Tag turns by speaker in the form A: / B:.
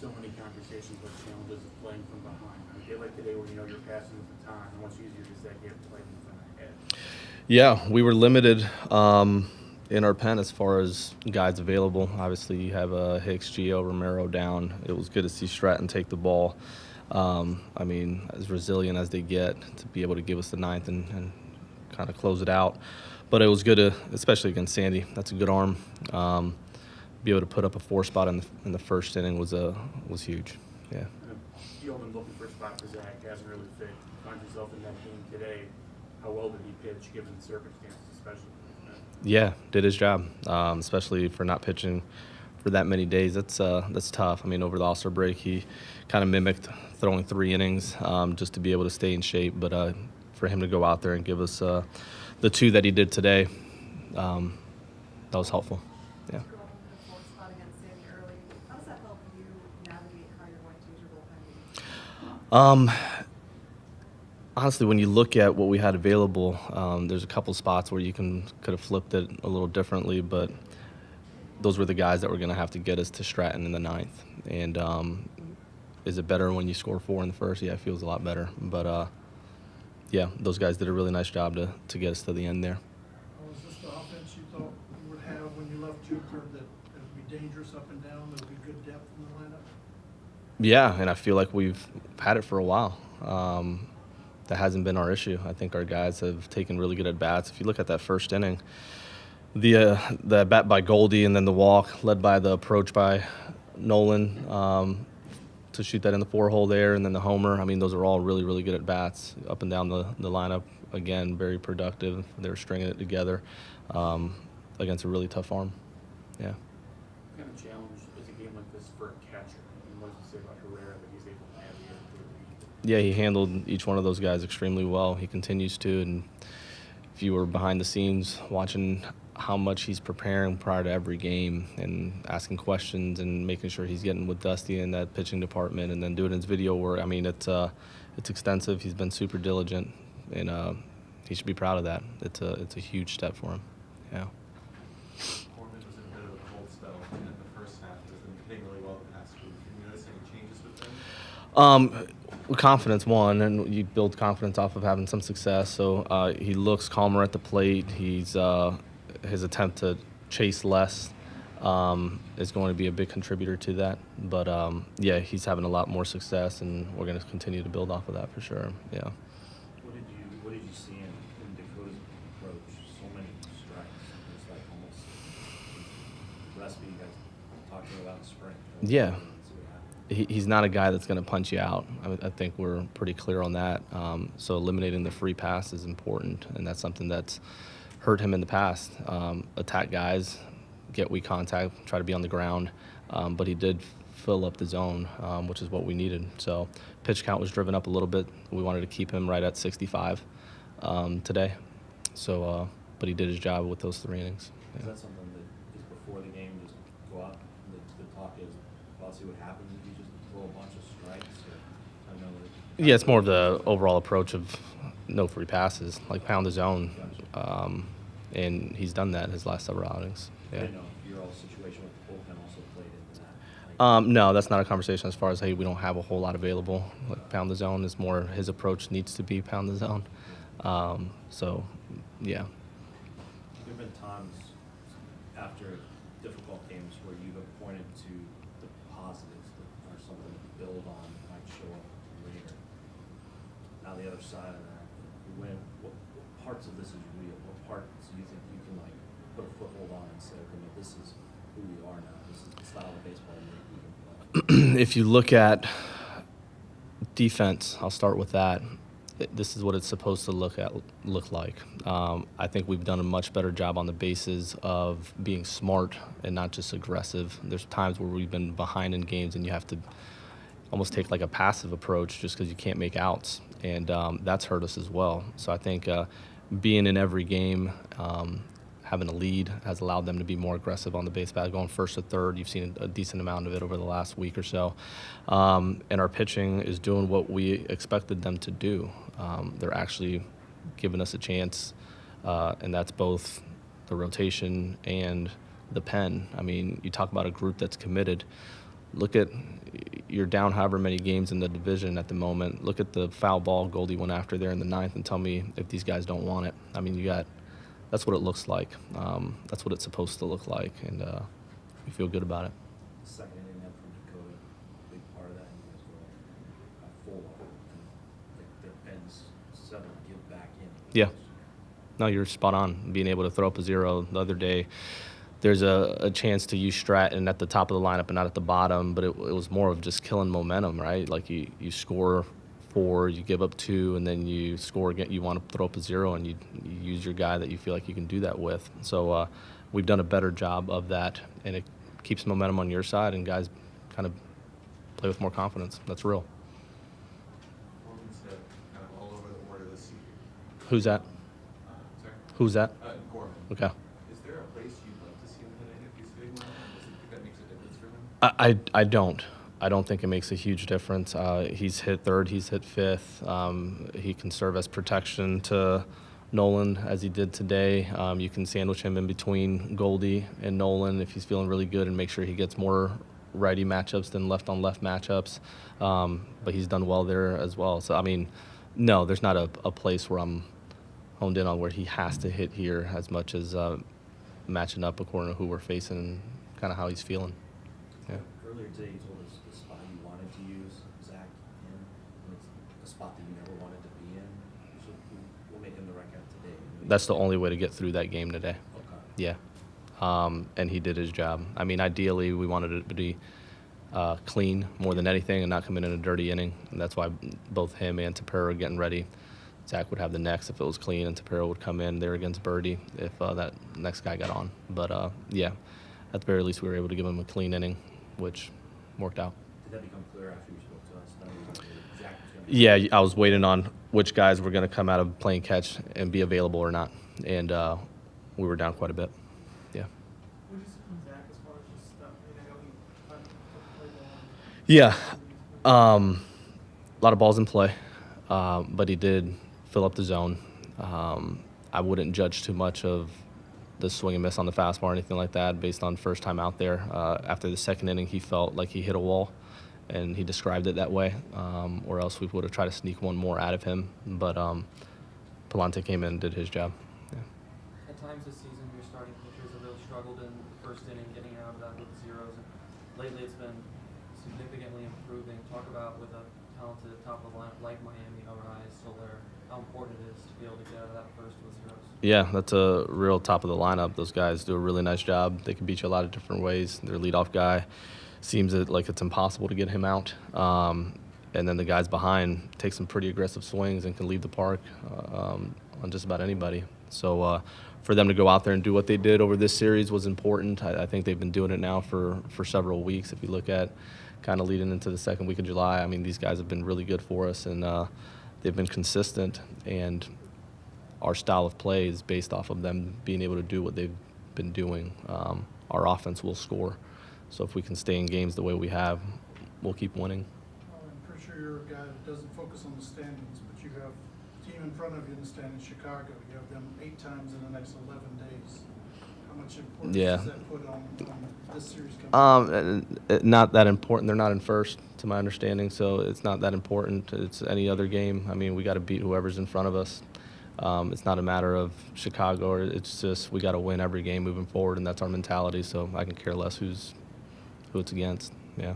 A: so many conversations about challenges of playing from behind. On a day like today where you know you're passing with the time, how much easier is that game to play from ahead?
B: Yeah, we were limited in our pen as far as guys available. Obviously, you have Hicks, Gio, Romero down. It was good to see Stratton take the ball. I mean, as resilient as they get, to be able to give us the ninth and kind of close it out. But it was good, especially against Sandy. That's a good arm. Be able to put up a 4 spot in the first inning was huge. Yeah.
A: You've been looking for a spot for Zach, hasn't really fit. You find yourself in that game today. How well did he pitch, given the circumstances, especially?
B: Yeah, did his job, especially for not pitching for that many days. That's tough. I mean, over the All-Star break, he kind of mimicked throwing 3 innings just to be able to stay in shape. But for him to go out there and give us the 2 that he did today, that was helpful. Yeah. Honestly, when you look at what we had available, there's a couple spots where you could have flipped it a little differently, but those were the guys that were going to have to get us to Stratton in the ninth. And is it better when you score 4 in the first? Yeah, it feels a lot better. But yeah, those guys did a really nice job to get us to the end there.
C: Was this the offense you thought you would have when you left Jupiter, that it would be dangerous up and down, there would be good depth in the lineup?
B: Yeah, and I feel like we've had it for a while. That hasn't been our issue. I think our guys have taken really good at-bats. If you look at that first inning, the bat by Goldie and then the walk led by the approach by Nolan to shoot that in the 4-hole there, and then the homer. I mean, those are all really, really good at-bats up and down the lineup. Again, very productive. They were stringing it together against a really tough arm. Yeah.
A: What kind of challenge is a game like this for a catcher? And what does it say about Herrera that he's able to have the lead?
B: Yeah, he handled each one of those guys extremely well. He continues to, and if you were behind the scenes watching how much he's preparing prior to every game and asking questions and making sure he's getting with Dusty in that pitching department and then doing his video work, I mean, it's extensive. He's been super diligent, and he should be proud of that. It's a huge step for him. Yeah.
D: Corbin was in a bit of a cold spell in the first half. He's been hitting really well the past week. Have you noticed any changes with him?
B: Confidence, one, and you build confidence off of having some success. So he looks calmer at the plate. His attempt to chase less is going to be a big contributor to that. But yeah, he's having a lot more success, and we're going to continue to build off of that for sure. Yeah.
E: What did you see in Dakota's approach? So many strikes. It's like almost the recipe you guys talked about in spring.
B: Yeah. He's not a guy that's going to punch you out. I think we're pretty clear on that. So eliminating the free pass is important, and that's something that's hurt him in the past. Attack guys, get weak contact, try to be on the ground, but he did fill up the zone, which is what we needed. So pitch count was driven up a little bit. We wanted to keep him right at 65 today. So, but he did his job with those 3 innings.
E: Yeah. Is that something that is before the game, just go out, the talk is, well, see what happens if you just throw a bunch of strikes? Or, I know that
B: yeah, it's more of the overall approach of no free passes, like pound the zone. And he's done that in his last several outings. Yeah.
E: I didn't know if your situation with the bullpen also played into that.
B: No, that's not a conversation as far as, hey, we don't have a whole lot available. Like, pound the zone is more his approach needs to be pound the zone. So, yeah.
E: There have been times after difficult games where you have pointed to the positives that are something to build on that might show up later. Now the other side of that, when what parts of this is real? What parts do you think you can like put a foothold on and say, okay, no, this is who we are now. This is the style of baseball we can play.
B: If you look at defense, I'll start with that. This is what it's supposed to look like. I think we've done a much better job on the bases of being smart and not just aggressive. There's times where we've been behind in games and you have to almost take like a passive approach just because you can't make outs, and that's hurt us as well. So I think being in every game, having a lead has allowed them to be more aggressive on the base path, going first to third. You've seen a decent amount of it over the last week or so. And our pitching is doing what we expected them to do. They're actually giving us a chance, and that's both the rotation and the pen. I mean, you talk about a group that's committed. look at you're down however many games in the division at the moment. Look at the foul ball Goldie went after there in the ninth, and tell me if these guys don't want it. I mean, that's what it looks like. That's what it's supposed to look like, and we feel good about it.
E: Second inning then from Dakota, big part of that, you guys were full of it. And their pens seven give back in.
B: Yeah. No, you're spot on. Being able to throw up a zero the other day, there's a chance to use Stratton at the top of the lineup and not at the bottom, but it was more of just killing momentum, right? Like you score 4, you give up 2, and then you score again. You want to throw up a zero, and you use your guy that you feel like you can do that with. So we've done a better job of that, and it keeps momentum on your side, and guys kind of play with more confidence. That's real.
D: Gorman's hit kind of all over the order this season.
B: Who's that?
D: Sorry?
B: Who's that?
D: Gorman.
B: Okay.
D: Is there a place you'd like to see him hitting if he's hitting well? Does he think that makes a difference for him?
B: I don't. I don't think it makes a huge difference. He's hit third, he's hit fifth. He can serve as protection to Nolan as he did today. You can sandwich him in between Goldie and Nolan if he's feeling really good and make sure he gets more righty matchups than left-on-left matchups. But he's done well there as well. So, I mean, no, there's not a place where I'm honed in on where he has to hit here as much as matching up according to who we're facing and kind of how he's feeling. Yeah.
E: Earlier today, you told us the spot you wanted to use Zach in, and it's a spot that you never wanted to be in. So we'll make him the right guy today.
B: That's the only way to get through that game today.
E: Okay.
B: Yeah. And he did his job. I mean, ideally, we wanted it to be clean more than anything and not come in a dirty inning. And that's why both him and Tapera are getting ready. Zach would have the next if it was clean, and Tapera would come in there against Birdie if that next guy got on. But, yeah, at the very least, we were able to give him a clean inning, which worked out.
E: Did that become clear after you spoke to us? That Zach was going to
B: Yeah, I was waiting on which guys were going to come out of playing catch and be available or not. And we were down quite a bit. Yeah.
C: What do you see from Zach as far as just stuff, I know he played well.
B: Yeah. A lot of balls in play, but he did fill up the zone. I wouldn't judge too much of the swing and miss on the fastball or anything like that based on first time out there. After the second inning, he felt like he hit a wall, and he described it that way, or else we would have tried to sneak one more out of him. But Palante came in and did his job. Yeah.
F: At times this season, your starting pitchers have really struggled in the first inning, getting out of that with zeros. And lately, it's been significantly improving. Talk about with a talented top of the lineup like Miami, Arise, Soler, how important it is to be able to get out of that first with zeros.
B: Yeah, that's a real top of the lineup. Those guys do a really nice job. They can beat you a lot of different ways. Their leadoff guy seems like it's impossible to get him out. And then the guys behind take some pretty aggressive swings and can leave the park on just about anybody. So for them to go out there and do what they did over this series was important. I think they've been doing it now for several weeks. If you look at kind of leading into the second week of July, I mean, these guys have been really good for us, and they've been consistent. And our style of play is based off of them being able to do what they've been doing. Our offense will score. So if we can stay in games the way we have, we'll keep winning.
C: I'm pretty sure you're a guy that doesn't focus on the standings, but you have a team in front of you in the standings, Chicago. You have them 8 times in the next 11 days. How much importance
B: Yeah.
C: does that put on this series coming up?
B: Not that important. They're not in first, to my understanding, so it's not that important. It's any other game. I mean, we got to beat whoever's in front of us. It's not a matter of Chicago. It's just we got to win every game moving forward, and that's our mentality. So I can care less who it's against. Yeah.